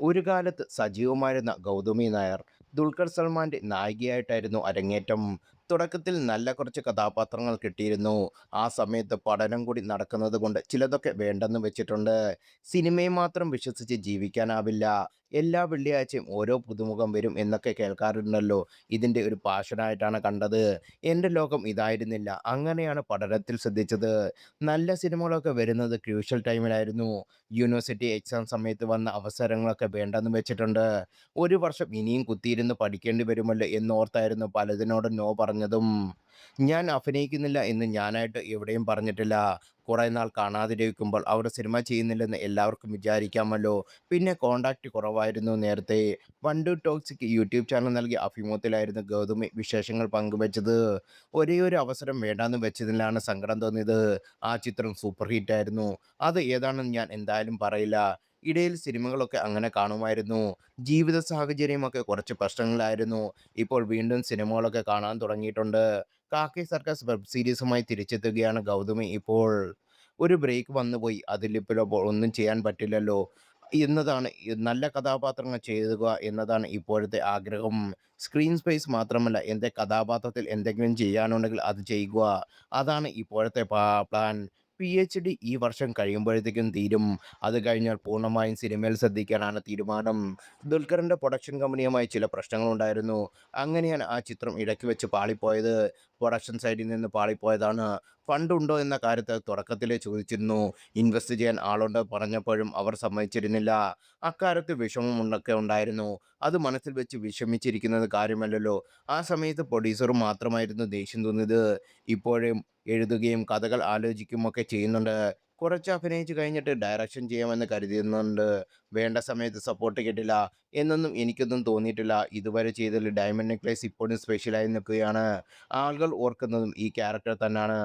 ഒരു കാലത്ത് സജീവമായിരുന്ന ഗൗതമി നായർ ദുൽഖർ സൽമാന്റെ നായികയായിട്ടായിരുന്നു അരങ്ങേറ്റം. തുടക്കത്തിൽ നല്ല കുറച്ച് കഥാപാത്രങ്ങൾ കിട്ടിയിരുന്നു. ആ സമയത്ത് പഠനം കൂടി നടക്കുന്നത് കൊണ്ട് ചിലതൊക്കെ വേണ്ടെന്ന് വെച്ചിട്ടുണ്ട്. സിനിമയെ മാത്രം വിശ്വസിച്ച് ജീവിക്കാനാവില്ല. എല്ലാ വെള്ളിയാഴ്ചയും ഓരോ പുതുമുഖം വരും എന്നൊക്കെ കേൾക്കാറുണ്ടല്ലോ. ഇതിൻ്റെ ഒരു പാഷനായിട്ടാണ് കണ്ടത്. എൻ്റെ ലോകം ഇതായിരുന്നില്ല. അങ്ങനെയാണ് പഠനത്തിൽ ശ്രദ്ധിച്ചത്. നല്ല സിനിമകളൊക്കെ വരുന്നത് ക്രൂഷ്യൽ ടൈമിലായിരുന്നു. യൂണിവേഴ്സിറ്റി എക്സാം സമയത്ത് വന്ന അവസരങ്ങളൊക്കെ വേണ്ടെന്ന് വെച്ചിട്ടുണ്ട്. ഒരു വർഷം ഇനിയും കുത്തിയിരുന്ന് പഠിക്കേണ്ടി വരുമല്ലോ എന്നോർത്തായിരുന്നു പലതിനോടും നോ പറഞ്ഞതും. ഞാൻ അഭിനയിക്കുന്നില്ല എന്ന് ഞാനായിട്ട് എവിടെയും പറഞ്ഞിട്ടില്ല. കുറേ നാൾ കാണാതിരിക്കുമ്പോൾ അവിടെ സിനിമ ചെയ്യുന്നില്ലെന്ന് എല്ലാവർക്കും വിചാരിക്കാമല്ലോ. പിന്നെ കോണ്ടാക്റ്റ് കുറവായിരുന്നു നേരത്തെ. വണ്ടു ടോക്സിക്ക് യൂട്യൂബ് ചാനൽ നൽകിയ അഭിമുഖത്തിലായിരുന്നു ഗൗതമി വിശേഷങ്ങൾ പങ്കുവച്ചത്. ഒരേയൊരു അവസരം വേണ്ടാന്ന് വെച്ചതിലാണ് സങ്കടം തോന്നിയത്. ആ ചിത്രം സൂപ്പർ ഹിറ്റായിരുന്നു. അത് ഏതാണെന്ന് ഞാൻ എന്തായാലും പറയില്ല. ഇടയിൽ സിനിമകളൊക്കെ അങ്ങനെ കാണുമായിരുന്നു. ജീവിത സാഹചര്യമൊക്കെ കുറച്ച് പ്രശ്നങ്ങളായിരുന്നു. ഇപ്പോൾ വീണ്ടും സിനിമകളൊക്കെ കാണാൻ തുടങ്ങിയിട്ടുണ്ട്. കാക്കി സർക്കസ് വെബ് സീരീസുമായി തിരിച്ചെത്തുകയാണ് ഗൗതമി ഇപ്പോൾ. ഒരു ബ്രേക്ക് വന്നുപോയി. അതിലിപ്പോൾ ഒന്നും ചെയ്യാൻ പറ്റില്ലല്ലോ എന്നതാണ് നല്ല കഥാപാത്രങ്ങൾ ചെയ്യുക എന്നതാണ് ഇപ്പോഴത്തെ ആഗ്രഹം. സ്ക്രീൻ സ്പേസ് മാത്രമല്ല, എൻ്റെ കഥാപാത്രത്തിൽ എന്തെങ്കിലും ചെയ്യാനുണ്ടെങ്കിൽ അത് ചെയ്യുക. അതാണ് ഇപ്പോഴത്തെ പ്ലാൻ. PhD ഈ വർഷം കഴിയുമ്പോഴത്തേക്കും തീരും. അത് കഴിഞ്ഞാൽ പൂർണ്ണമായും സിനിമയിൽ ശ്രദ്ധിക്കാനാണ് തീരുമാനം. ദുൽഖറിൻ്റെ പ്രൊഡക്ഷൻ കമ്പനിയുമായി ചില പ്രശ്നങ്ങളുണ്ടായിരുന്നു. അങ്ങനെയാണ് ആ ചിത്രം ഇടയ്ക്ക് വെച്ച് പാളിപ്പോയത്. പ്രൊഡക്ഷൻ സൈഡിൽ നിന്ന് പാളിപ്പോയതാണ്. ഫണ്ടുണ്ടോ എന്ന കാര്യത്തിൽ തുടക്കത്തിലേ ചോദിച്ചിരുന്നു. ഇൻവെസ്റ്റ് ചെയ്യാൻ ആളുണ്ട് പറഞ്ഞപ്പോഴും അവർ സമ്മതിച്ചിരുന്നില്ല. അക്കാര്യത്തിൽ വിഷമമൊക്കെ ഉണ്ടായിരുന്നു. അത് മനസ്സിൽ വെച്ച് വിഷമിച്ചിരിക്കുന്നത് കാര്യമല്ലല്ലോ. ആ സമയത്ത് പ്രൊഡ്യൂസർ മാത്രമായിരുന്നു ദേഷ്യം തോന്നിയത്. ഇപ്പോഴും എഴുതുകയും കഥകൾ ആലോചിക്കുകയുമൊക്കെ ചെയ്യുന്നുണ്ട്. കുറച്ച് അഭിനയിച്ച് കഴിഞ്ഞിട്ട് ഡയറക്ഷൻ ചെയ്യാമെന്ന് കരുതുന്നുണ്ട്. വേണ്ട സമയത്ത് സപ്പോർട്ട് കിട്ടില്ല എന്നൊന്നും എനിക്കൊന്നും തോന്നിയിട്ടില്ല. ഇതുവരെ ചെയ്തതിൽ ഡയമണ്ട് നെക്ലേസ് ഇപ്പോഴും സ്പെഷ്യലായി നിൽക്കുകയാണ്. ആളുകൾ ഓർക്കുന്നതും ഈ ക്യാരക്ടർ തന്നാണ്.